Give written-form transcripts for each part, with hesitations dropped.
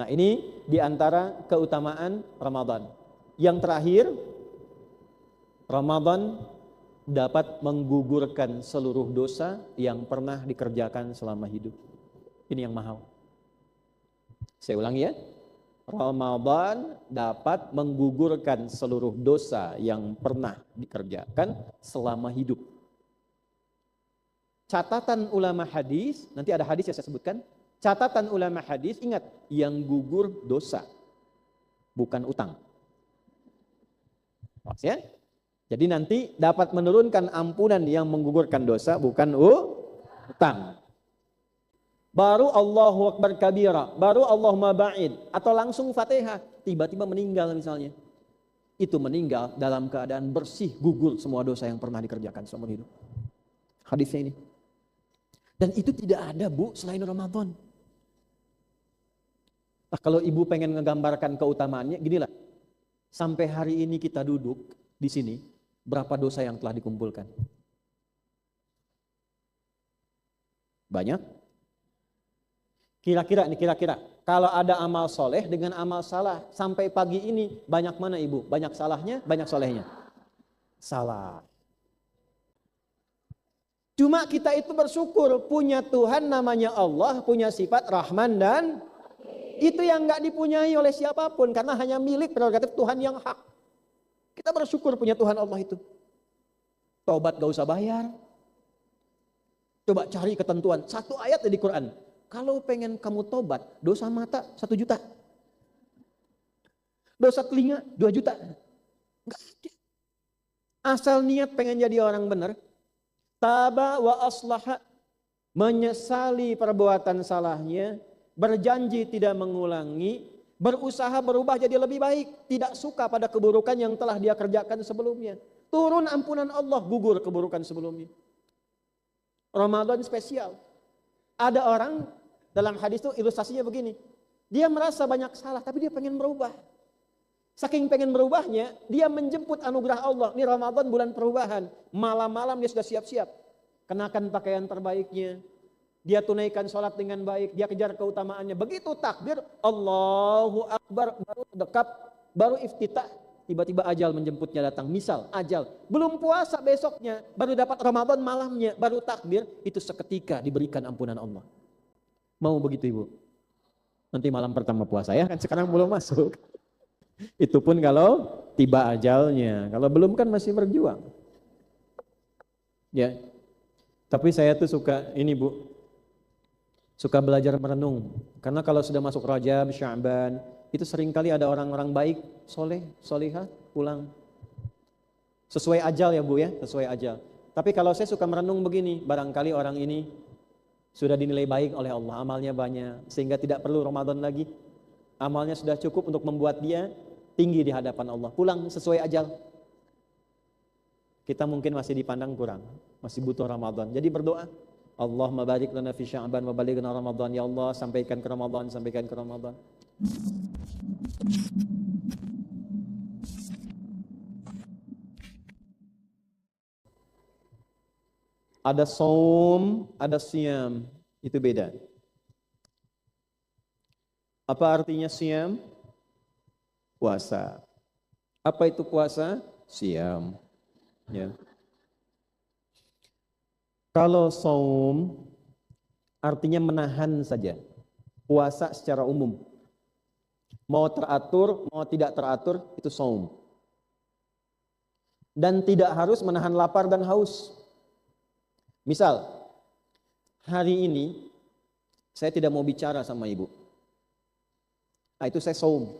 Nah, ini diantara keutamaan Ramadan. Yang terakhir, Ramadan dapat menggugurkan seluruh dosa yang pernah dikerjakan selama hidup. Ini yang mahal. Saya ulangi ya. Ramadan dapat menggugurkan seluruh dosa yang pernah dikerjakan selama hidup. Catatan ulama hadis, nanti ada hadis yang saya sebutkan. Catatan ulama hadis, ingat, yang gugur dosa, bukan utang. Ya? Jadi nanti dapat menurunkan ampunan yang menggugurkan dosa, bukan utang. Baru Allahu Akbar kabira, baru Allahumma ba'id, atau langsung Fatihah, tiba-tiba meninggal misalnya. Itu meninggal dalam keadaan bersih, gugur semua dosa yang pernah dikerjakan seumur hidup. Hadisnya ini. Dan itu tidak ada, Bu, selain Ramadan. Nah, kalau ibu pengen ngegambarkan keutamaannya, ginilah. Sampai hari ini kita duduk di sini, berapa dosa yang telah dikumpulkan? Banyak? Kira-kira kalau ada amal soleh dengan amal salah sampai pagi ini banyak mana ibu? Banyak salahnya, banyak solehnya? Salah. Cuma kita itu bersyukur punya Tuhan namanya Allah, punya sifat Rahman dan itu yang nggak dipunyai oleh siapapun karena hanya milik prerogatif Tuhan yang hak. Kita bersyukur punya Tuhan Allah itu. Taubat gak usah bayar. Coba cari ketentuan satu ayat di Quran. Kalau pengen kamu tobat, dosa mata 1 juta. Dosa telinga 2 juta. Enggak ada. Asal niat pengen jadi orang benar. Taba wa aslaha. Menyesali perbuatan salahnya. Berjanji tidak mengulangi. Berusaha berubah jadi lebih baik. Tidak suka pada keburukan yang telah dia kerjakan sebelumnya. Turun ampunan Allah, gugur keburukan sebelumnya. Ramadan spesial. Ada orang dalam hadis itu ilustrasinya begini. Dia merasa banyak salah tapi dia pengen berubah. Saking pengen berubahnya, dia menjemput anugerah Allah. Ini Ramadan bulan perubahan. Malam-malam dia sudah siap-siap. Kenakan pakaian terbaiknya. Dia tunaikan sholat dengan baik. Dia kejar keutamaannya. Begitu takbir, Allahu Akbar, baru dekap, baru iftitah. Tiba-tiba ajal menjemputnya datang. Misal ajal. Belum puasa besoknya. Baru dapat Ramadan malamnya. Baru takbir. Itu seketika diberikan ampunan Allah. Mau begitu ibu? Nanti malam pertama puasa ya. Kan sekarang belum masuk. Itu pun kalau tiba ajalnya. Kalau belum kan masih berjuang. Ya. Tapi saya tuh suka ini Bu. Suka belajar merenung. Karena kalau sudah masuk Rajab, Sya'ban, itu seringkali ada orang-orang baik, soleh, solihah, pulang. Sesuai ajal ya Bu ya, sesuai ajal. Tapi kalau saya suka merenung begini, barangkali orang ini sudah dinilai baik oleh Allah, amalnya banyak, sehingga tidak perlu Ramadan lagi. Amalnya sudah cukup untuk membuat dia tinggi di hadapan Allah. Pulang sesuai ajal. Kita mungkin masih dipandang kurang, masih butuh Ramadan. Jadi berdoa, Allahumma barik lana fi Sya'ban wa balighna Ramadan. Ya Allah, sampaikan ke Ramadan, sampaikan ke Ramadan. Ada saum, ada siyam, itu beda. Apa artinya siyam? Puasa. Apa itu puasa? Siyam. Ya. Kalau saum artinya menahan saja. Puasa secara umum. Mau teratur, mau tidak teratur, itu saum. Dan tidak harus menahan lapar dan haus. Misal, hari ini saya tidak mau bicara sama ibu. Nah, itu saya saum.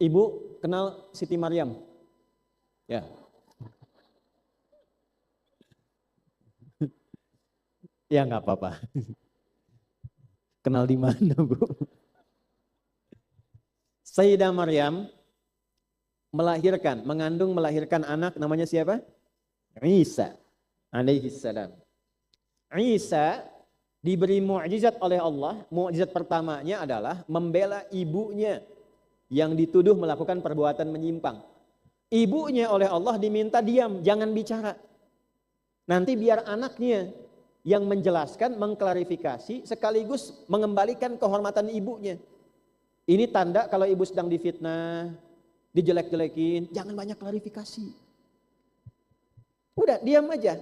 Ibu kenal Siti Maryam? Ya. Ya nggak apa-apa. Kenal di mana, Bu? Sayyidah Maryam melahirkan anak namanya siapa? Isa alaihi salam. Isa diberi mukjizat oleh Allah. Mukjizat pertamanya adalah membela ibunya yang dituduh melakukan perbuatan menyimpang. Ibunya oleh Allah diminta diam, jangan bicara. Nanti biar anaknya yang menjelaskan, mengklarifikasi, sekaligus mengembalikan kehormatan ibunya. Ini tanda kalau ibu sedang difitnah, dijelek-jelekin, jangan banyak klarifikasi. Udah, diam aja.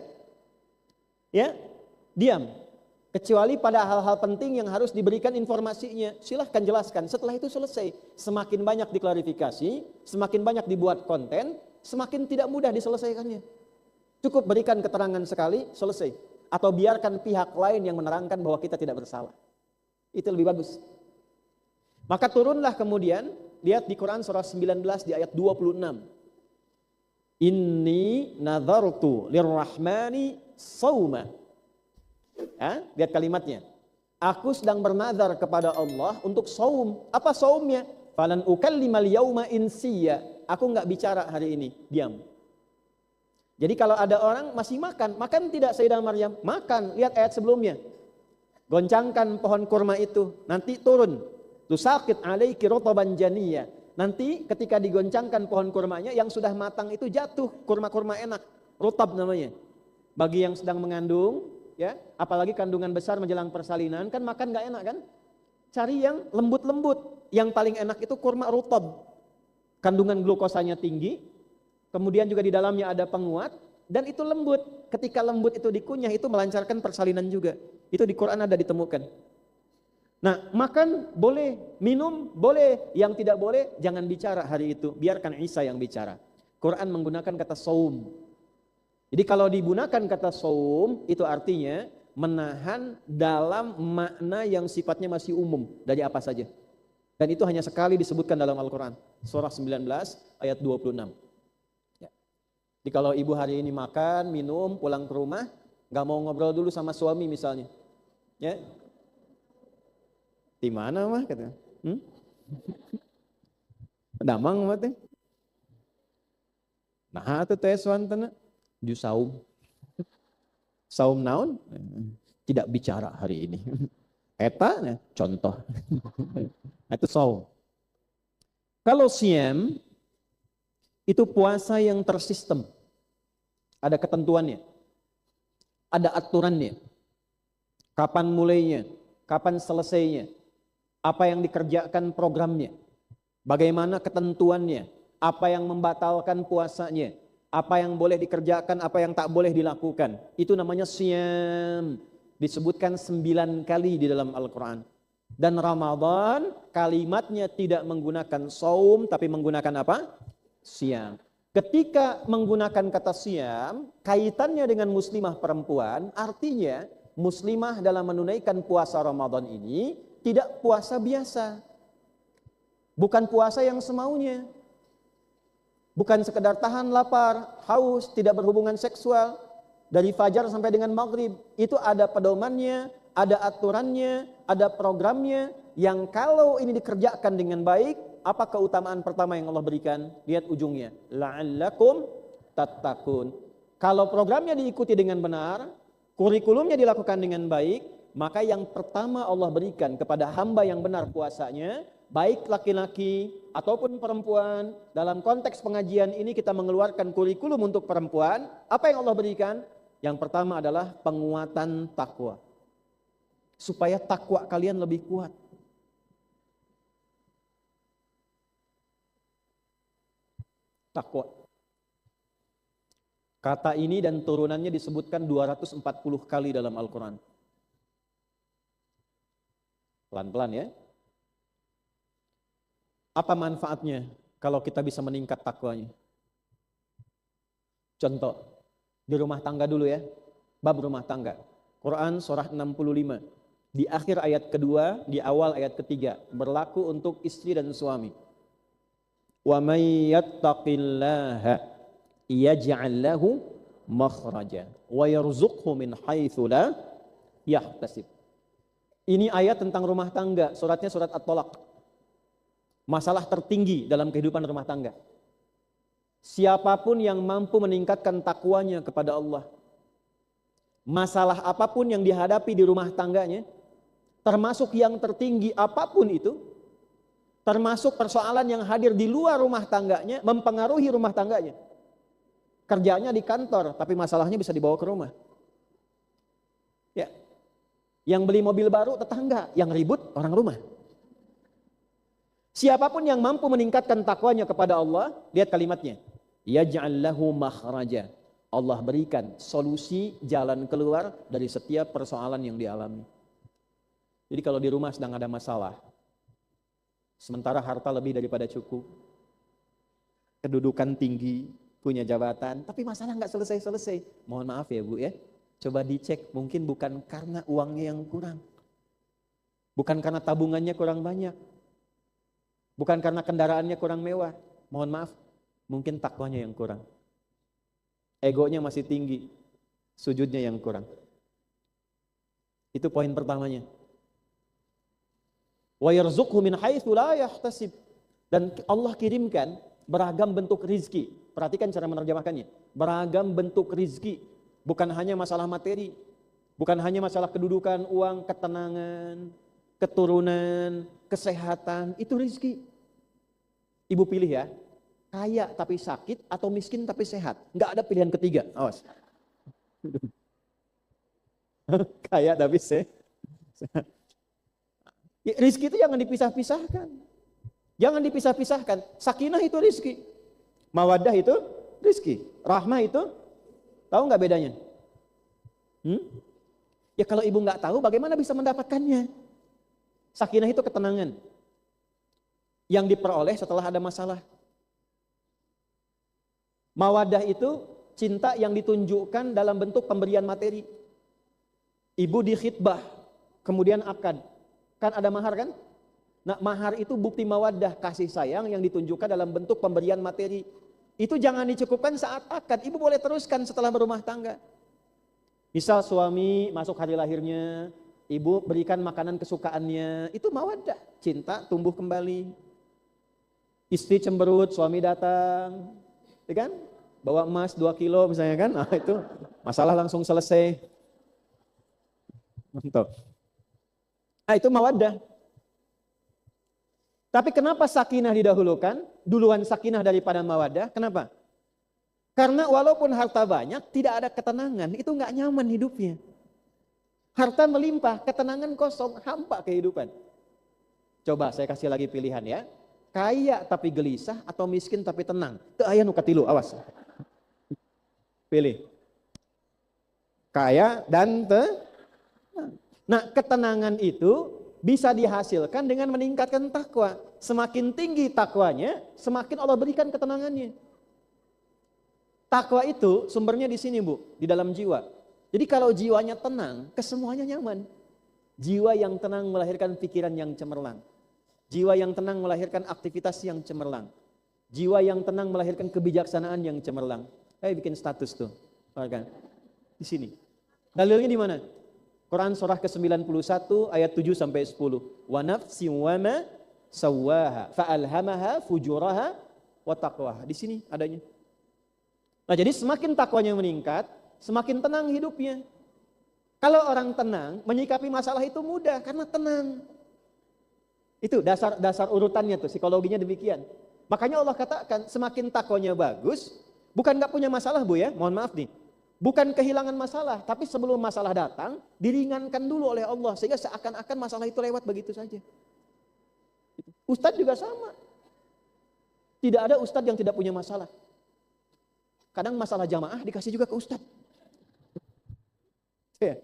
Ya, diam. Kecuali pada hal-hal penting yang harus diberikan informasinya, silahkan jelaskan. Setelah itu selesai. Semakin banyak diklarifikasi, semakin banyak dibuat konten, semakin tidak mudah diselesaikannya. Cukup berikan keterangan sekali, selesai. Atau biarkan pihak lain yang menerangkan bahwa kita tidak bersalah. Itu lebih bagus. Maka turunlah kemudian, lihat di Quran surah 19 di ayat 26. Inni nadhartu lirrahmani sawma. Lihat kalimatnya. Aku sedang bernazar kepada Allah untuk saum. Apa saumnya? Falan ukallimal yauma insiya. Aku enggak bicara hari ini, diam. Jadi kalau ada orang masih makan tidak Sayyidah Maryam? Makan, lihat ayat sebelumnya. Goncangkan pohon kurma itu, nanti turun. Tusaqit alaiki rotaban janiyya. Nanti ketika digoncangkan pohon kurmanya yang sudah matang itu jatuh, kurma-kurma enak, rotab namanya. Bagi yang sedang mengandung, ya, apalagi kandungan besar menjelang persalinan, kan makan gak enak kan? Cari yang lembut-lembut. Yang paling enak itu kurma rotab. Kandungan glukosanya tinggi, kemudian juga di dalamnya ada penguat, dan itu lembut. Ketika lembut itu dikunyah, itu melancarkan persalinan juga. Itu di Quran ada ditemukan. Nah, makan boleh, minum boleh, yang tidak boleh jangan bicara hari itu, biarkan Isa yang bicara. Quran menggunakan kata saum. Jadi kalau digunakan kata saum, itu artinya menahan dalam makna yang sifatnya masih umum, dari apa saja. Dan itu hanya sekali disebutkan dalam Al-Quran, surah 19 ayat 26. Ya. Jadi kalau ibu hari ini makan, minum, pulang ke rumah, gak mau ngobrol dulu sama suami misalnya, ya, di mana mah kata? Damang mah teh. Nah atuh teh swantana ju saum. Saum naon? Tidak bicara hari ini. Eta contoh. Itu saum. Kalau siam itu puasa yang tersistem. Ada ketentuannya. Ada aturannya. Kapan mulainya? Kapan selesainya? Apa yang dikerjakan programnya, bagaimana ketentuannya, apa yang membatalkan puasanya, apa yang boleh dikerjakan, apa yang tak boleh dilakukan. Itu namanya siyam. Disebutkan 9 kali di dalam Al-Quran. Dan Ramadan kalimatnya tidak menggunakan saum, tapi menggunakan apa? Siyam. Ketika menggunakan kata siyam, kaitannya dengan muslimah perempuan, artinya muslimah dalam menunaikan puasa Ramadan ini tidak puasa biasa. Bukan puasa yang semaunya. Bukan sekedar tahan lapar, haus, tidak berhubungan seksual. Dari fajar sampai dengan maghrib. Itu ada pedomannya, ada aturannya, ada programnya. Yang kalau ini dikerjakan dengan baik, apa keutamaan pertama yang Allah berikan? Lihat ujungnya. La'allakum tattaqun. Kalau programnya diikuti dengan benar, kurikulumnya dilakukan dengan baik, maka yang pertama Allah berikan kepada hamba yang benar puasanya, baik laki-laki ataupun perempuan. Dalam konteks pengajian ini kita mengeluarkan kurikulum untuk perempuan. Apa yang Allah berikan? Yang pertama adalah penguatan takwa. Supaya takwa kalian lebih kuat. Takwa. Kata ini dan turunannya disebutkan 240 kali dalam Al-Quran. Pelan-pelan ya. Apa manfaatnya kalau kita bisa meningkat takwanya? Contoh, di rumah tangga dulu ya. Bab rumah tangga. Quran surah 65. Di akhir ayat kedua, di awal ayat ketiga. Berlaku untuk istri dan suami. Wa may yattaqillaha yaj'al lahu makhraja wa yarzuqhu min haitsu la yahtasib. Ini ayat tentang rumah tangga, suratnya surat At-Tolaq. Masalah tertinggi dalam kehidupan rumah tangga. Siapapun yang mampu meningkatkan takwanya kepada Allah, masalah apapun yang dihadapi di rumah tangganya, termasuk yang tertinggi apapun itu, termasuk persoalan yang hadir di luar rumah tangganya, mempengaruhi rumah tangganya. Kerjanya di kantor, tapi masalahnya bisa dibawa ke rumah. Yang beli mobil baru tetangga, yang ribut orang rumah. Siapapun yang mampu meningkatkan takwanya kepada Allah, lihat kalimatnya. Yaj'al lahu makhraja. Allah berikan solusi jalan keluar dari setiap persoalan yang dialami. Jadi kalau di rumah sedang ada masalah, sementara harta lebih daripada cukup, kedudukan tinggi, punya jabatan, tapi masalah nggak selesai-selesai. Mohon maaf ya Bu ya, coba dicek, mungkin bukan karena uangnya yang kurang, bukan karena tabungannya kurang banyak, bukan karena kendaraannya kurang mewah. Mohon maaf, mungkin takwanya yang kurang. Egonya masih tinggi, sujudnya yang kurang. Itu poin pertamanya. Wa yarzuqhu min haitsu la yahtasib. Dan Allah kirimkan beragam bentuk rizki. Perhatikan cara menerjemahkannya. Beragam bentuk rizki. Bukan hanya masalah materi. Bukan hanya masalah kedudukan, uang, ketenangan, keturunan, kesehatan. Itu rizki. Ibu pilih ya. Kaya tapi sakit atau miskin tapi sehat. Enggak ada pilihan ketiga. Awas. Kaya tapi sehat. Rizki itu jangan dipisah-pisahkan. Jangan dipisah-pisahkan. Sakinah itu rizki. Mawaddah itu rizki. Rahmah itu, tahu nggak bedanya? Ya kalau ibu nggak tahu, bagaimana bisa mendapatkannya? Sakinah itu ketenangan yang diperoleh setelah ada masalah. Mawaddah itu cinta yang ditunjukkan dalam bentuk pemberian materi. Ibu dikhitbah, kemudian akad. Kan ada mahar kan? Nah, mahar itu bukti mawaddah, kasih sayang yang ditunjukkan dalam bentuk pemberian materi. Itu jangan dicukupkan saat akad. Ibu boleh teruskan setelah berumah tangga. Misal suami masuk hari lahirnya, ibu berikan makanan kesukaannya. Itu mawaddah, cinta tumbuh kembali. Istri cemberut, suami datang, ya kan? Bawa emas 2 kilo misalnya kan, nah itu masalah langsung selesai. Mantap. Nah itu mawaddah. Tapi kenapa sakinah didahulukan? Duluan sakinah daripada mawaddah, kenapa? Karena walaupun harta banyak, tidak ada ketenangan, itu nggak nyaman hidupnya. Harta melimpah, ketenangan kosong, hampa kehidupan. Coba saya kasih lagi pilihan ya. Kaya tapi gelisah atau miskin tapi tenang. Itu ayah nu katilu, awas. Pilih. Kaya dan tenang. Nah, ketenangan itu bisa dihasilkan dengan meningkatkan takwa. Semakin tinggi takwanya, semakin Allah berikan ketenangannya. Takwa itu sumbernya di sini Bu, di dalam jiwa. Jadi kalau jiwanya tenang, kesemuanya nyaman. Jiwa yang tenang melahirkan pikiran yang cemerlang. Jiwa yang tenang melahirkan aktivitas yang cemerlang. Jiwa yang tenang melahirkan kebijaksanaan yang cemerlang. Saya bikin status tuh, kan? Di sini. Dalilnya di mana? Quran surah ke-91 ayat 7 sampai 10. Wa nafsin wa ma sawwaha fa'alhamaha fujuraha wa taqwaha. Di sini adanya. Nah, jadi semakin takwanya meningkat, semakin tenang hidupnya. Kalau orang tenang, menyikapi masalah itu mudah karena tenang. Itu dasar urutannya tuh, psikologinya demikian. Makanya Allah katakan semakin takwanya bagus, bukan nggak punya masalah Bu ya, mohon maaf nih. Bukan kehilangan masalah, tapi sebelum masalah datang, diringankan dulu oleh Allah. Sehingga seakan-akan masalah itu lewat begitu saja. Ustadz juga sama. Tidak ada ustadz yang tidak punya masalah. Kadang masalah jamaah dikasih juga ke ustadz. Ya.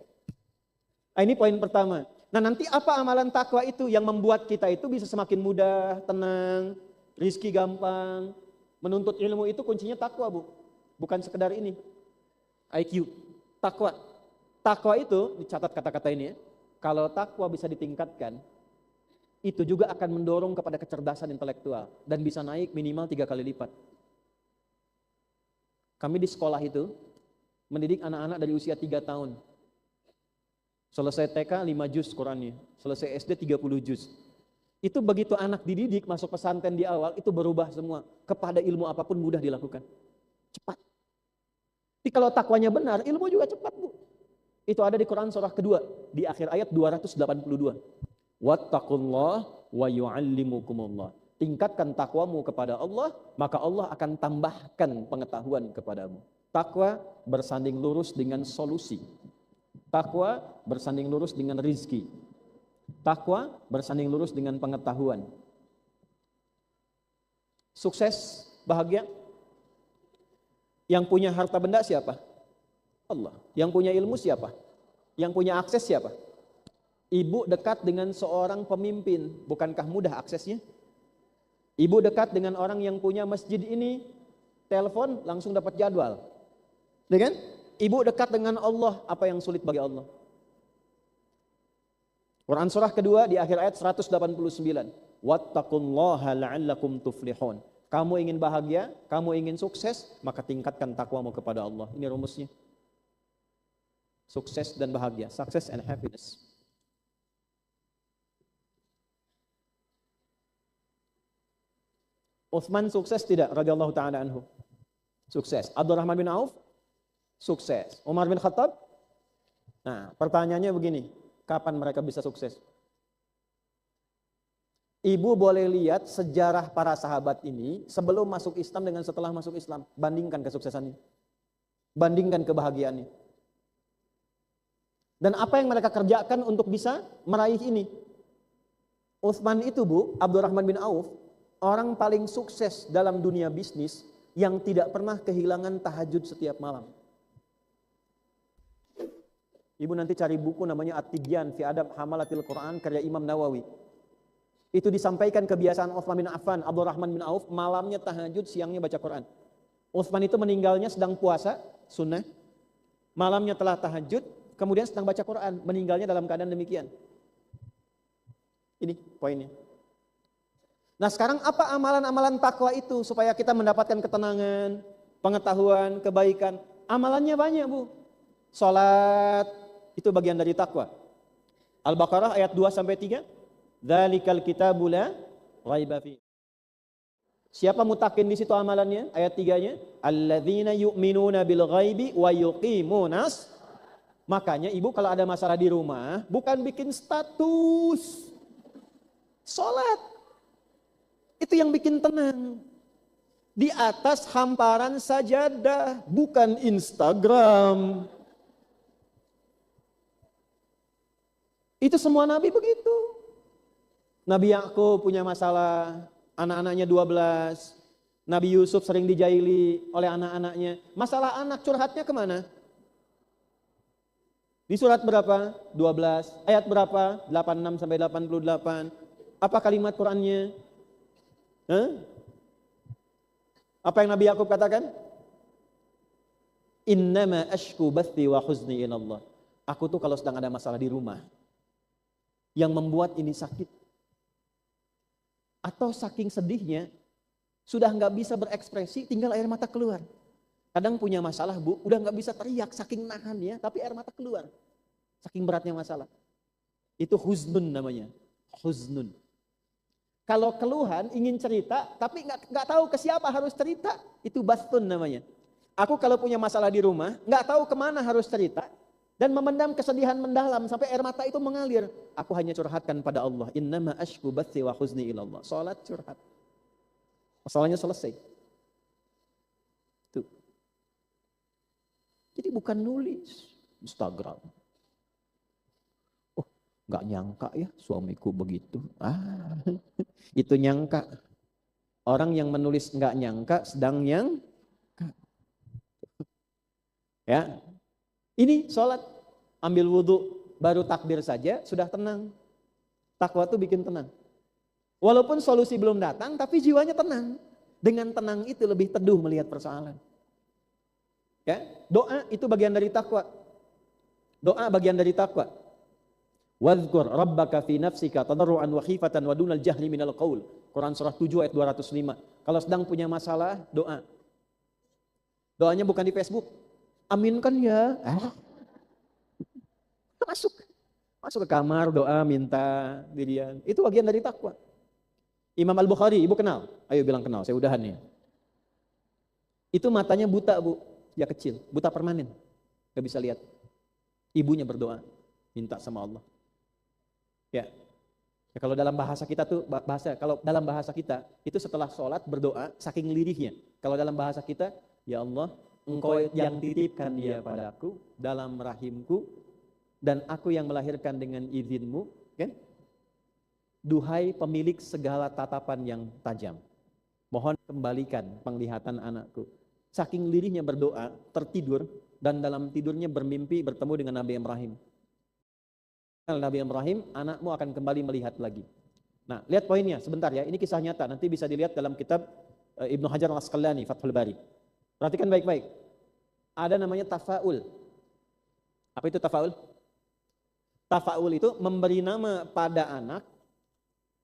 Nah, ini poin pertama. Nah, nanti apa amalan takwa itu yang membuat kita itu bisa semakin mudah, tenang, rizki gampang. Menuntut ilmu itu kuncinya takwa Bu. Bukan sekedar ini. IQ, takwa. Takwa itu, dicatat kata-kata ini ya. Kalau takwa bisa ditingkatkan, itu juga akan mendorong kepada kecerdasan intelektual. Dan bisa naik minimal 3 kali lipat. Kami di sekolah itu, mendidik anak-anak dari usia 3 tahun. Selesai TK 5 juz Qurannya, selesai SD 30 juz. Itu begitu anak dididik masuk pesantren di awal, itu berubah semua. Kepada ilmu apapun mudah dilakukan. Cepat. Tapi kalau takwanya benar, ilmu juga cepat Bu. Itu ada di Quran surah kedua, di akhir ayat 282. Wattaqullah wa yu'allimukumullah. Tingkatkan takwamu kepada Allah, maka Allah akan tambahkan pengetahuan kepadamu. Takwa bersanding lurus dengan solusi. Takwa bersanding lurus dengan rizki. Takwa bersanding lurus dengan pengetahuan. Sukses, bahagia. Yang punya harta benda siapa? Allah. Yang punya ilmu siapa? Yang punya akses siapa? Ibu dekat dengan seorang pemimpin, bukankah mudah aksesnya? Ibu dekat dengan orang yang punya masjid ini, telepon langsung dapat jadwal. Ya kan? Ibu dekat dengan Allah, apa yang sulit bagi Allah? Quran surah kedua di akhir ayat 189. Wattaqullaha la'allakum tuflihun. Kamu ingin bahagia, kamu ingin sukses, maka tingkatkan takwamu kepada Allah. Ini rumusnya. Sukses dan bahagia, success and happiness. Utsman sukses tidak radhiyallahu taala anhu? Sukses. Abdurrahman bin Auf sukses. Umar bin Khattab? Nah, pertanyaannya begini, kapan mereka bisa sukses? Ibu boleh lihat sejarah para sahabat ini sebelum masuk Islam dengan setelah masuk Islam. Bandingkan kesuksesannya. Bandingkan kebahagiaannya. Dan apa yang mereka kerjakan untuk bisa meraih ini. Utsman itu Bu, Abdurrahman bin Auf, orang paling sukses dalam dunia bisnis yang tidak pernah kehilangan tahajud setiap malam. Ibu nanti cari buku namanya At-Tibyan fi Adab Hamalatil Quran karya Imam Nawawi. Itu disampaikan kebiasaan Utsman bin Affan, Abdurrahman bin Auf, malamnya tahajud, siangnya baca Quran. Utsman itu meninggalnya sedang puasa, sunnah. Malamnya telah tahajud, kemudian sedang baca Quran, meninggalnya dalam keadaan demikian. Ini poinnya. Nah sekarang apa amalan-amalan takwa itu supaya kita mendapatkan ketenangan, pengetahuan, kebaikan? Amalannya banyak Bu. Salat itu bagian dari takwa. Al-Baqarah ayat 2-3. Dzalikal kitabu la raiba fi. Siapa mutakin di situ amalannya? Ayat 3-nya, alladzina yu'minuna bil ghaibi wa yuqimunas. Makanya ibu kalau ada masalah di rumah, bukan bikin status. Salat. Itu yang bikin tenang. Di atas hamparan sajadah, bukan Instagram. Itu semua nabi begitu. Nabi Yakub punya masalah, anak-anaknya 12. Nabi Yusuf sering dijaili oleh anak-anaknya. Masalah anak curhatnya kemana? Di surat berapa? 12. Ayat berapa? 86-88. Apa kalimat Qurannya? Apa yang Nabi Yakub katakan? Innama ashku bathi wa huzni ilallah. Aku tuh kalau sedang ada masalah di rumah, yang membuat ini sakit, atau saking sedihnya, sudah nggak bisa berekspresi, tinggal air mata keluar. Kadang punya masalah Bu, udah nggak bisa teriak, saking nahannya, tapi air mata keluar. Saking beratnya masalah. Itu huznun namanya, huznun. Kalau keluhan, ingin cerita, tapi nggak tahu ke siapa harus cerita, itu bastun namanya. Aku kalau punya masalah di rumah, nggak tahu kemana harus cerita, dan memendam kesedihan mendalam sampai air mata itu mengalir. Aku hanya curhatkan pada Allah. Innama ashku bathi wa huzni ilallah. Salat curhat. Masalahnya selesai. Tuh. Jadi bukan nulis Instagram. Oh, nggak nyangka ya suamiku begitu. Itu nyangka. Orang yang menulis nggak nyangka sedang nyangka. Ya. Ini sholat, ambil wudhu, baru takbir saja sudah tenang. Takwa itu bikin tenang. Walaupun solusi belum datang, tapi jiwanya tenang. Dengan tenang itu lebih teduh melihat persoalan. Ya, doa itu bagian dari takwa. Doa bagian dari takwa. Wadhkur rabbaka fi nafsika tadarruan wa khifatan wa dunal jahli minal qaul. Quran surah 7 ayat 205. Kalau sedang punya masalah, doa. Doanya bukan di Facebook. Aminkan ya. Masuk ke kamar, doa, minta dirian. Itu bagian dari takwa. Imam Al-Bukhari, ibu kenal? Ayo bilang kenal, saya udahan nih. Itu matanya buta Bu, ya kecil, buta permanen. Gak bisa lihat. Ibunya berdoa, minta sama Allah. Ya. Kalau dalam bahasa kita tuh, kalau dalam bahasa kita, itu setelah sholat berdoa, saking lirihnya. Kalau dalam bahasa kita, ya Allah, Engkau yang titipkan dia padaku dalam rahimku, dan aku yang melahirkan dengan izinmu, kan? Duhai pemilik segala tatapan yang tajam, mohon kembalikan penglihatan anakku. Saking lirihnya berdoa, tertidur, dan dalam tidurnya bermimpi bertemu dengan Nabi Ibrahim. Nabi Ibrahim, anakmu akan kembali melihat lagi. Nah, lihat poinnya sebentar ya, ini kisah nyata, nanti bisa dilihat dalam kitab Ibnu Hajar Al-Asqalani, Fathul Bari. Perhatikan baik-baik. Ada namanya tafaul. Apa itu tafaul? Tafaul itu memberi nama pada anak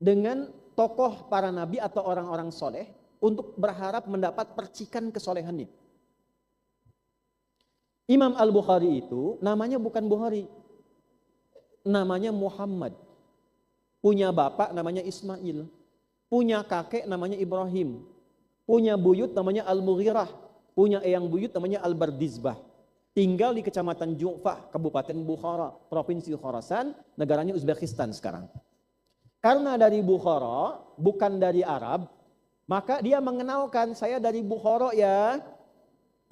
dengan tokoh para nabi atau orang-orang soleh untuk berharap mendapat percikan kesolehannya. Imam Al-Bukhari itu namanya bukan Bukhari, namanya Muhammad. Punya bapak namanya Ismail, punya kakek namanya Ibrahim, punya buyut namanya Al-Mughirah, punya eyang buyut namanya Al-Bardizbah. Tinggal di Kecamatan Ju'fah, Kabupaten Bukhara, Provinsi Khorasan, negaranya Uzbekistan sekarang. Karena dari Bukhara, bukan dari Arab, maka dia mengenalkan, saya dari Bukhara ya.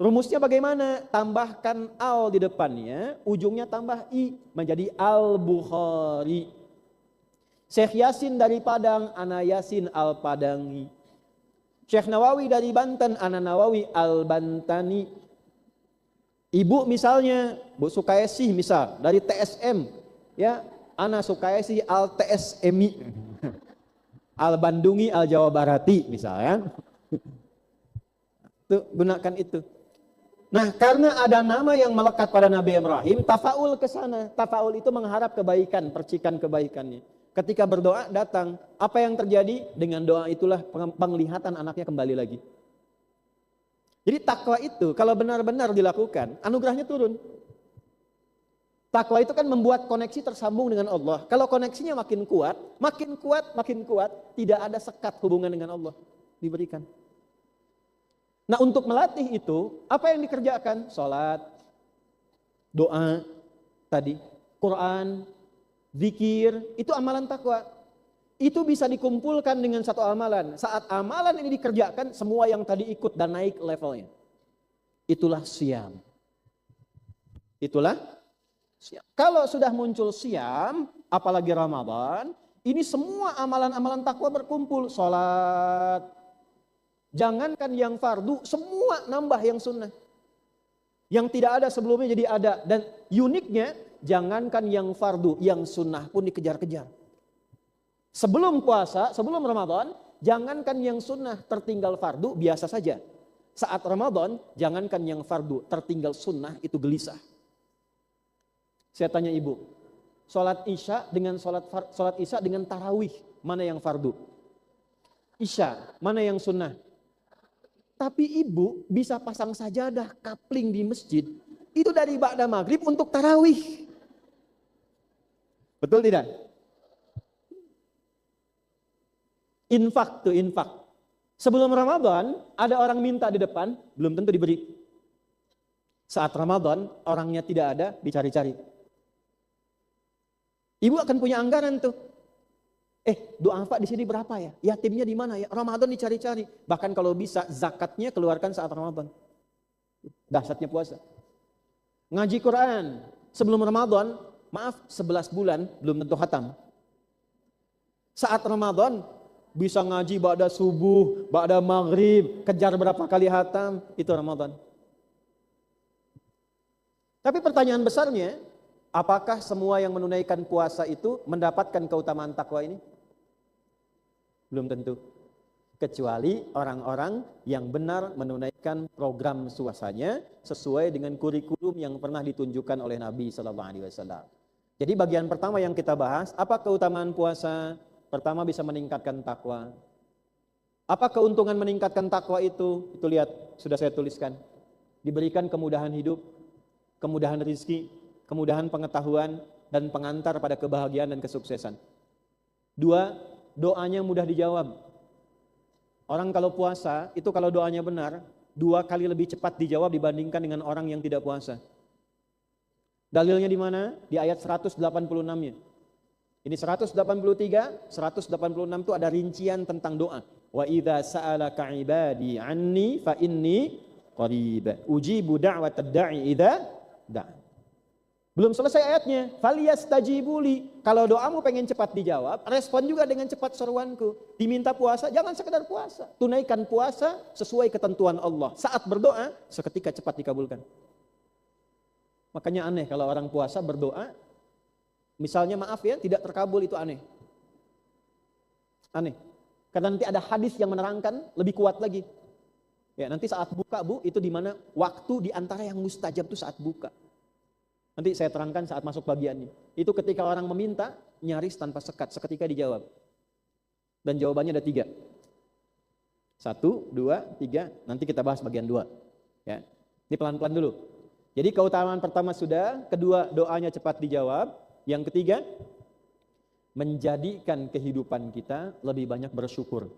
Rumusnya bagaimana? Tambahkan al di depannya, ujungnya tambah i, menjadi Al-Bukhari. Syekh Yasin dari Padang, ana Yasin Al-Padangi. Syekh Nawawi dari Banten, ana Nawawi Al-Bantani. Ibu misalnya, Bu Sukaisi misal, dari TSM, ya, ana Sukaisi Al-TSMI. Al-Bandungi, Al-Jawa Barati misalnya. Tuh, gunakan itu. Nah, karena ada nama yang melekat pada Nabi Ibrahim, tafaul ke sana. Tafaul itu mengharap kebaikan, percikan kebaikannya. Ketika berdoa datang, apa yang terjadi? Dengan doa itulah penglihatan anaknya kembali lagi. Jadi takwa itu kalau benar-benar dilakukan, anugerahnya turun. Takwa itu kan membuat koneksi tersambung dengan Allah. Kalau koneksinya makin kuat, tidak ada sekat hubungan dengan Allah diberikan. Nah, untuk melatih itu, apa yang dikerjakan? Salat, doa, tadi, Quran, zikir, itu amalan takwa. Itu bisa dikumpulkan dengan satu amalan. Saat amalan ini dikerjakan, semua yang tadi ikut dan naik levelnya. Itulah siam. Itulah siam. Kalau sudah muncul siam, apalagi Ramadan, ini semua amalan-amalan takwa berkumpul. Salat, jangankan yang fardu, semua nambah yang sunnah. Yang tidak ada sebelumnya jadi ada. Dan uniknya, jangankan yang fardu, yang sunnah pun dikejar-kejar. Sebelum puasa, sebelum Ramadan, jangankan yang sunnah tertinggal fardu, biasa saja. Saat Ramadan, jangankan yang fardu tertinggal sunnah, itu gelisah. Saya tanya ibu, sholat isya dengan sholat isya dengan tarawih, mana yang fardu? Isya, mana yang sunnah? Tapi ibu bisa pasang sajadah kapling di masjid, itu dari ba'da maghrib untuk tarawih. Betul tidak? Infak tuh, infak. Sebelum Ramadan, ada orang minta di depan, belum tentu diberi. Saat Ramadan, orangnya tidak ada, dicari-cari. Ibu akan punya anggaran tuh. Doa infak di sini berapa ya? Yatimnya di mana ya? Ramadan dicari-cari. Bahkan kalau bisa, zakatnya keluarkan saat Ramadan. Dahsyatnya puasa. Ngaji Quran sebelum Ramadan, maaf 11 bulan belum tentu khatam. Saat Ramadan bisa ngaji ba'da subuh, ba'da maghrib, kejar berapa kali khatam, itu Ramadan. Tapi pertanyaan besarnya, apakah semua yang menunaikan puasa itu mendapatkan keutamaan takwa ini? Belum tentu. Kecuali orang-orang yang benar menunaikan program puasanya sesuai dengan kurikulum yang pernah ditunjukkan oleh Nabi SAW. Jadi bagian pertama yang kita bahas, apa keutamaan puasa? Pertama, bisa meningkatkan takwa. Apa keuntungan meningkatkan takwa itu? Itu lihat, sudah saya tuliskan. Diberikan kemudahan hidup, kemudahan rizki, kemudahan pengetahuan, dan pengantar pada kebahagiaan dan kesuksesan. 2, doanya mudah dijawab. Orang kalau puasa, itu kalau doanya benar, 2 kali lebih cepat dijawab dibandingkan dengan orang yang tidak puasa. Dalilnya di mana? Di ayat 186-nya. Ini 183, 186 itu ada rincian tentang doa. Wa idza sa'alaka 'ibadi 'anni fa inni qarib. Ujibu da'watad da'i idza da'a. Belum selesai ayatnya. Falyastajibuli. Kalau doamu pengen cepat dijawab, respon juga dengan cepat seruanku. Diminta puasa, jangan sekedar puasa. Tunaikan puasa sesuai ketentuan Allah. Saat berdoa, seketika cepat dikabulkan. Makanya aneh kalau orang puasa berdoa, misalnya maaf ya, tidak terkabul, itu aneh. Aneh. Karena nanti ada hadis yang menerangkan lebih kuat lagi. Ya, nanti saat buka Bu, itu di mana waktu di antara yang mustajab itu saat buka. Nanti saya terangkan saat masuk bagiannya. Itu ketika orang meminta, nyaris tanpa sekat, seketika dijawab. Dan jawabannya ada 3. 1, 2, 3, nanti kita bahas bagian 2. Ya. Ini pelan-pelan dulu. Jadi keutamaan pertama sudah, kedua doanya cepat dijawab. Yang ketiga, menjadikan kehidupan kita lebih banyak bersyukur.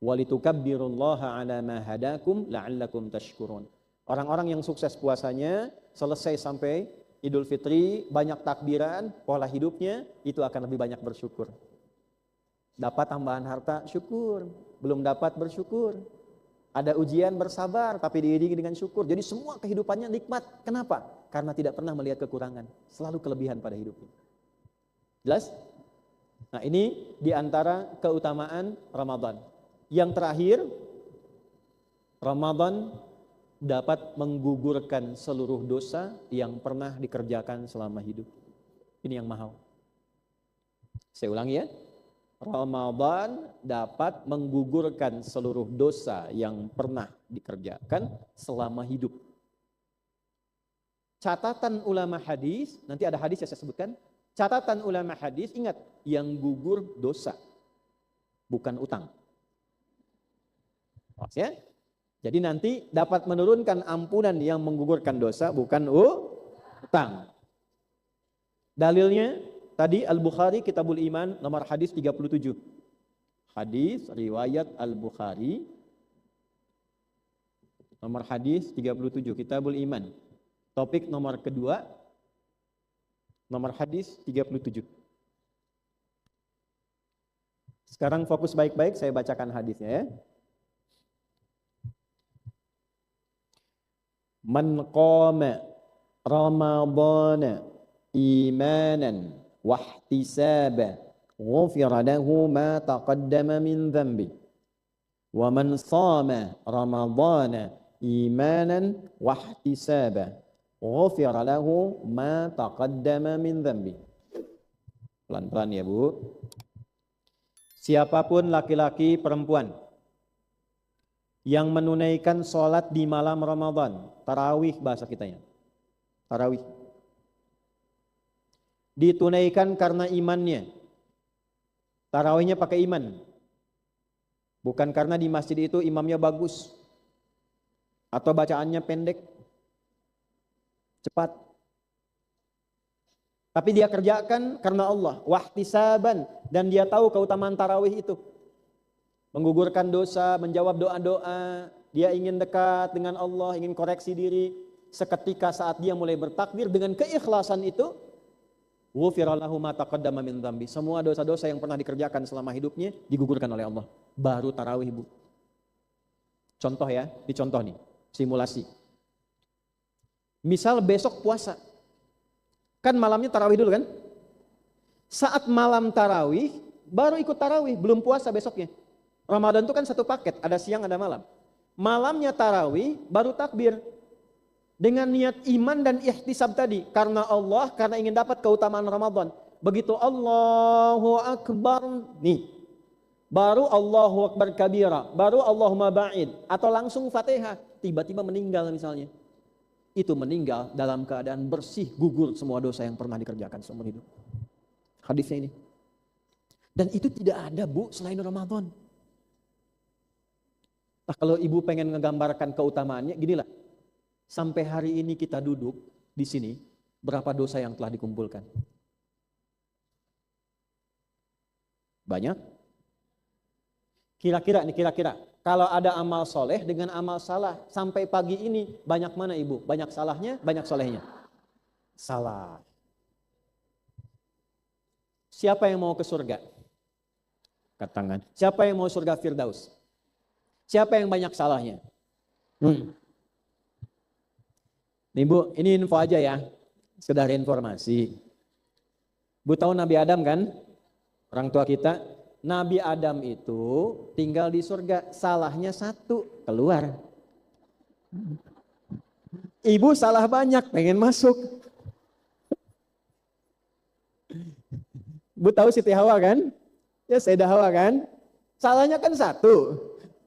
Walitukabbirullaha ala ma hadakum la'allakum tashkurun. Orang-orang yang sukses puasanya, selesai sampai Idul Fitri, banyak takbiran, pola hidupnya, itu akan lebih banyak bersyukur. Dapat tambahan harta, syukur. Belum dapat, bersyukur. Ada ujian, bersabar, tapi diiringi dengan syukur. Jadi semua kehidupannya nikmat. Kenapa? Karena tidak pernah melihat kekurangan. Selalu kelebihan pada hidupnya. Jelas? Nah, ini diantara keutamaan Ramadan. Yang terakhir, Ramadan dapat menggugurkan seluruh dosa yang pernah dikerjakan selama hidup. Ini yang mahal. Saya ulangi ya. Ramadan dapat menggugurkan seluruh dosa yang pernah dikerjakan selama hidup. Catatan ulama hadis, nanti ada hadis yang saya sebutkan. Catatan ulama hadis, ingat, yang gugur dosa, bukan utang. Ya? Jadi nanti dapat menurunkan ampunan yang menggugurkan dosa, bukan utang. Dalilnya tadi Al-Bukhari Kitabul Iman nomor hadis 37. Hadis riwayat Al-Bukhari nomor hadis 37 Kitabul Iman. Topik nomor kedua nomor hadis 37. Sekarang fokus baik-baik, saya bacakan hadisnya ya. Man qama Ramadana imanan wahtisaba ghufira lahu ma taqaddama min dhanbi wa man shama Ramadana imanan wahtisaba ghufira lahu ma taqaddama min dhanbi. Pelan-pelan ya Bu. Siapapun laki-laki perempuan yang menunaikan sholat di malam Ramadan, tarawih bahasa kitanya, tarawih, ditunaikan karena imannya, tarawihnya pakai iman, bukan karena di masjid itu imamnya bagus, atau bacaannya pendek, cepat, tapi dia kerjakan karena Allah, wahtisaban, dan dia tahu keutamaan tarawih itu. Menggugurkan dosa, menjawab doa-doa, dia ingin dekat dengan Allah, ingin koreksi diri. Seketika saat dia mulai bertakbir dengan keikhlasan itu, ghufira lahu ma taqaddama min dzambi. Semua dosa-dosa yang pernah dikerjakan selama hidupnya digugurkan oleh Allah. Baru tarawih Bu. Contoh ya, dicontoh nih, simulasi. Misal besok puasa, kan malamnya tarawih dulu kan? Saat malam tarawih, baru ikut tarawih, belum puasa besoknya. Ramadan itu kan satu paket, ada siang ada malam. Malamnya tarawih, baru takbir. Dengan niat iman dan ihtisab tadi. Karena Allah, karena ingin dapat keutamaan Ramadan. Begitu Allahu Akbar, nih. Baru Allahu Akbar kabira, baru Allahumma ba'id. Atau langsung Fatihah, tiba-tiba meninggal misalnya. Itu meninggal dalam keadaan bersih, gugur semua dosa yang pernah dikerjakan seumur hidup. Hadisnya ini. Dan itu tidak ada Bu selain Ramadan. Nah, kalau ibu pengen menggambarkan keutamaannya, ginilah. Sampai hari ini kita duduk di sini, berapa dosa yang telah dikumpulkan? Banyak? Kira-kira, kalau ada amal soleh dengan amal salah, sampai pagi ini banyak mana ibu? Banyak salahnya, banyak solehnya? Salah. Siapa yang mau ke surga? Angkat tangan. Siapa yang mau surga Firdaus? Siapa yang banyak salahnya? Nih Bu, ini info aja ya, sekedar informasi. Bu tahu Nabi Adam kan? Orang tua kita. Nabi Adam itu tinggal di surga, salahnya satu, keluar. Ibu salah banyak, pengen masuk. Bu tahu Siti Hawa kan? Ya Sayyidah Hawa kan? Salahnya kan satu,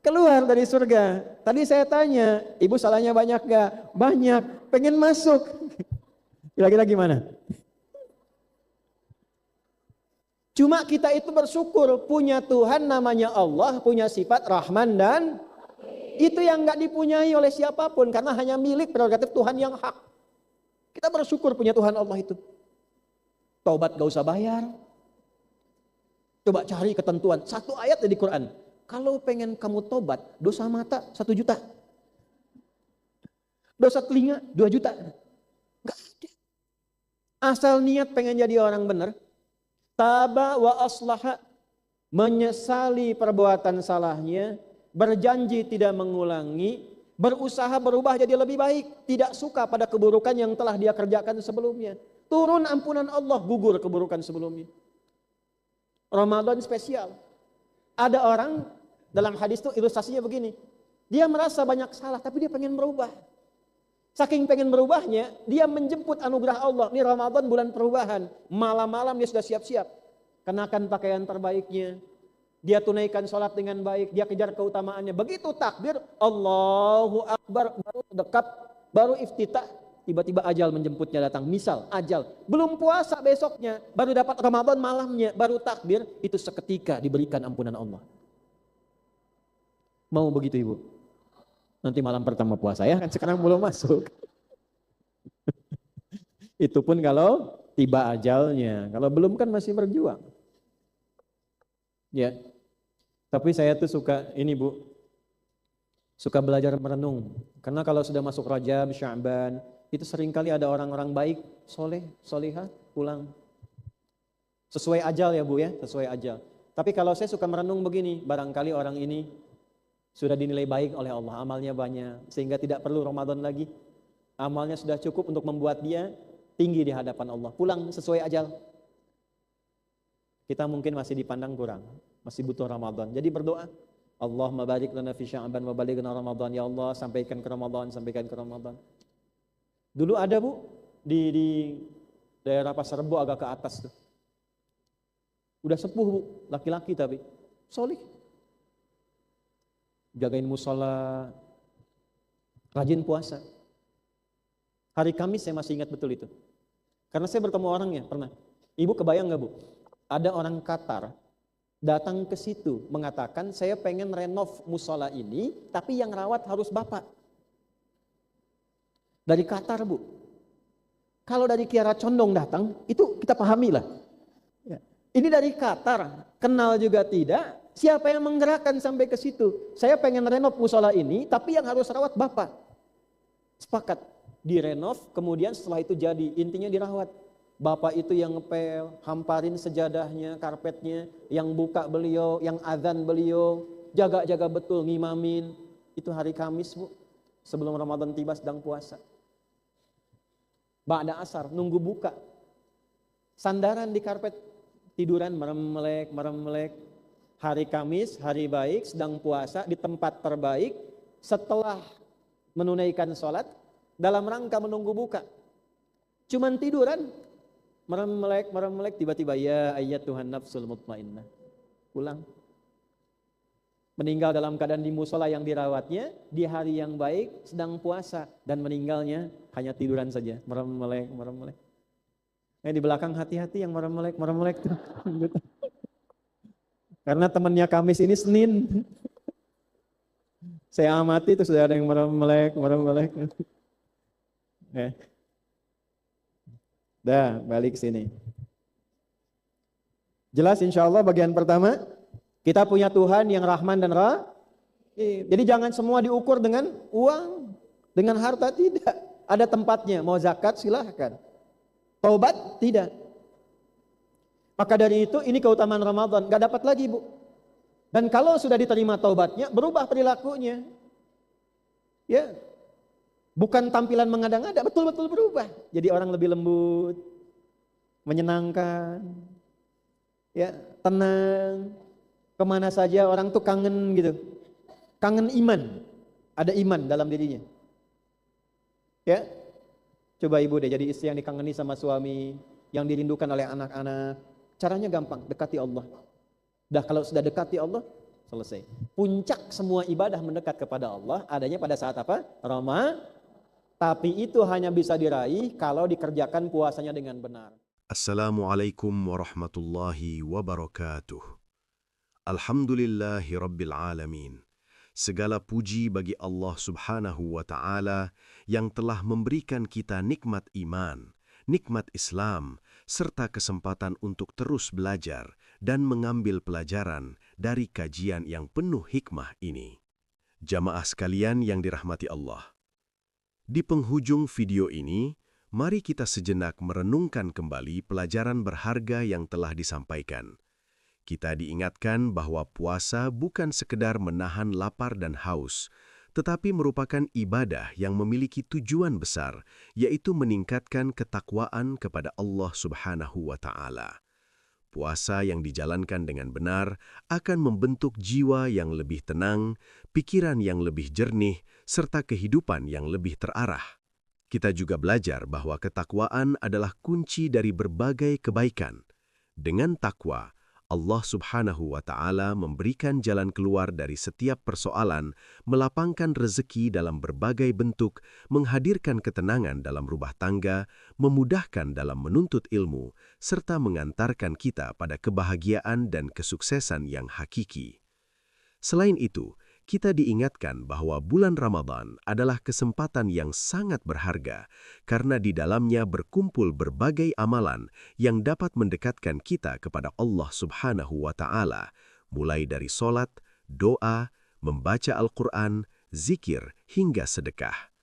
keluar dari surga. Tadi saya tanya, ibu salahnya banyak gak? Banyak, pengen masuk. Kira-kira gimana? Cuma kita itu bersyukur punya Tuhan namanya Allah, punya sifat Rahman dan itu yang gak dipunyai oleh siapapun karena hanya milik prerogatif Tuhan yang hak. Kita bersyukur punya Tuhan Allah itu. Taubat gak usah bayar. Coba cari ketentuan, satu ayat di Quran. Kalau pengen kamu tobat, dosa mata 1 juta. Dosa telinga 2 juta. Enggak ada. Asal niat pengen jadi orang benar. Taba wa aslaha. Menyesali perbuatan salahnya. Berjanji tidak mengulangi. Berusaha berubah jadi lebih baik. Tidak suka pada keburukan yang telah dia kerjakan sebelumnya. Turun ampunan Allah, gugur keburukan sebelumnya. Ramadan spesial. Ada orang dalam hadis itu ilustrasinya begini. Dia merasa banyak salah tapi dia pengen berubah. Saking pengen berubahnya, dia menjemput anugerah Allah. Ini Ramadan bulan perubahan. Malam-malam dia sudah siap-siap. Kenakan pakaian terbaiknya. Dia tunaikan sholat dengan baik. Dia kejar keutamaannya. Begitu takbir, Allahu Akbar. Baru dekat, baru iftitah. Tiba-tiba ajal menjemputnya datang. Misal ajal, belum puasa besoknya, baru dapat Ramadan malamnya, baru takbir, itu seketika diberikan ampunan Allah. Mau begitu Ibu? Nanti malam pertama puasa ya, kan sekarang belum masuk. Itu pun kalau tiba ajalnya, kalau belum kan masih berjuang. Ya, tapi saya tuh suka ini Bu, suka belajar merenung. Karena kalau sudah masuk Rajab, Sya'ban, itu seringkali ada orang-orang baik, soleh, solihah, pulang. Sesuai ajal ya Bu ya, sesuai ajal. Tapi kalau saya suka merenung begini, barangkali orang ini sudah dinilai baik oleh Allah, amalnya banyak, sehingga tidak perlu Ramadan lagi. Amalnya sudah cukup untuk membuat dia tinggi di hadapan Allah. Pulang sesuai ajal. Kita mungkin masih dipandang kurang, masih butuh Ramadan. Jadi berdoa, Allahumma barik lana fi Sya'ban wa balighna Ramadan. Ya Allah, sampaikan ke Ramadan, sampaikan ke Ramadan. Dulu ada Bu, di daerah Pasar Rebo agak ke atas tuh. Udah sepuh Bu, laki-laki tapi solih. Jagain musola, rajin puasa. Hari Kamis saya masih ingat betul itu. Karena saya bertemu orangnya, pernah. Ibu kebayang gak Bu? Ada orang Qatar datang ke situ mengatakan saya pengen renov musola ini, tapi yang rawat harus Bapak. Dari Qatar Bu. Kalau dari Kiara Condong datang, itu kita pahami lah. Ya. Ini dari Qatar, kenal juga tidak. Siapa yang menggerakkan sampai ke situ? Saya pengen renov musola ini, tapi yang harus rawat Bapak. Sepakat, direnov, kemudian setelah itu jadi, intinya dirawat. Bapak itu yang ngepel, hamparin sejadahnya, karpetnya, yang buka beliau, yang azan beliau, jaga-jaga betul, ngimamin. Itu hari Kamis Bu, sebelum Ramadan tiba sedang puasa. Ba'da asar, nunggu buka. Sandaran di karpet, tiduran merem-melek. Hari Kamis, hari baik, sedang puasa, di tempat terbaik. Setelah menunaikan sholat, dalam rangka menunggu buka. Cuman tiduran, merem-melek, tiba-tiba ya ayat Tuhan nafsul mutmainnah. Pulang. Meninggal dalam keadaan di musola yang dirawatnya, di hari yang baik, sedang puasa, dan meninggalnya hanya tiduran saja, merem-melek. Di belakang hati-hati yang merem-melek. Karena temannya Kamis ini Senin. Saya amati itu sudah ada yang merem-melek. Dah, balik sini. Jelas insya Allah bagian pertama. Kita punya Tuhan yang Rahman dan Rahim. Jadi jangan semua diukur dengan uang, dengan harta, tidak. Ada tempatnya, mau zakat silahkan. Taubat tidak. Maka dari itu ini keutamaan Ramadan, gak dapat lagi Bu. Dan kalau sudah diterima taubatnya, berubah perilakunya. Ya. Bukan tampilan mengada-ngada, betul-betul berubah. Jadi orang lebih lembut, menyenangkan, ya, tenang. Kemana saja orang tuh kangen gitu. Kangen iman. Ada iman dalam dirinya. Ya, coba ibu deh jadi istri yang dikangeni sama suami, yang dirindukan oleh anak-anak. Caranya gampang, dekati Allah. Dah kalau sudah dekati Allah, selesai. Puncak semua ibadah mendekat kepada Allah adanya pada saat apa? Ramadan. Tapi itu hanya bisa diraih kalau dikerjakan puasanya dengan benar. Assalamualaikum warahmatullahi wabarakatuh. Alhamdulillahi rabbil alamin. Segala puji bagi Allah subhanahu wa ta'ala yang telah memberikan kita nikmat iman, nikmat Islam, serta kesempatan untuk terus belajar dan mengambil pelajaran dari kajian yang penuh hikmah ini. Jamaah sekalian yang dirahmati Allah. Di penghujung video ini, mari kita sejenak merenungkan kembali pelajaran berharga yang telah disampaikan. Kita diingatkan bahwa puasa bukan sekedar menahan lapar dan haus, tetapi merupakan ibadah yang memiliki tujuan besar, yaitu meningkatkan ketakwaan kepada Allah Subhanahu wa Ta'ala. Puasa yang dijalankan dengan benar akan membentuk jiwa yang lebih tenang, pikiran yang lebih jernih, serta kehidupan yang lebih terarah. Kita juga belajar bahwa ketakwaan adalah kunci dari berbagai kebaikan. Dengan takwa, Allah Subhanahu wa Ta'ala memberikan jalan keluar dari setiap persoalan, melapangkan rezeki dalam berbagai bentuk, menghadirkan ketenangan dalam rumah tangga, memudahkan dalam menuntut ilmu, serta mengantarkan kita pada kebahagiaan dan kesuksesan yang hakiki. Selain itu, kita diingatkan bahwa bulan Ramadan adalah kesempatan yang sangat berharga karena di dalamnya berkumpul berbagai amalan yang dapat mendekatkan kita kepada Allah Subhanahu wa Ta'ala, mulai dari sholat, doa, membaca Al-Quran, zikir, hingga sedekah.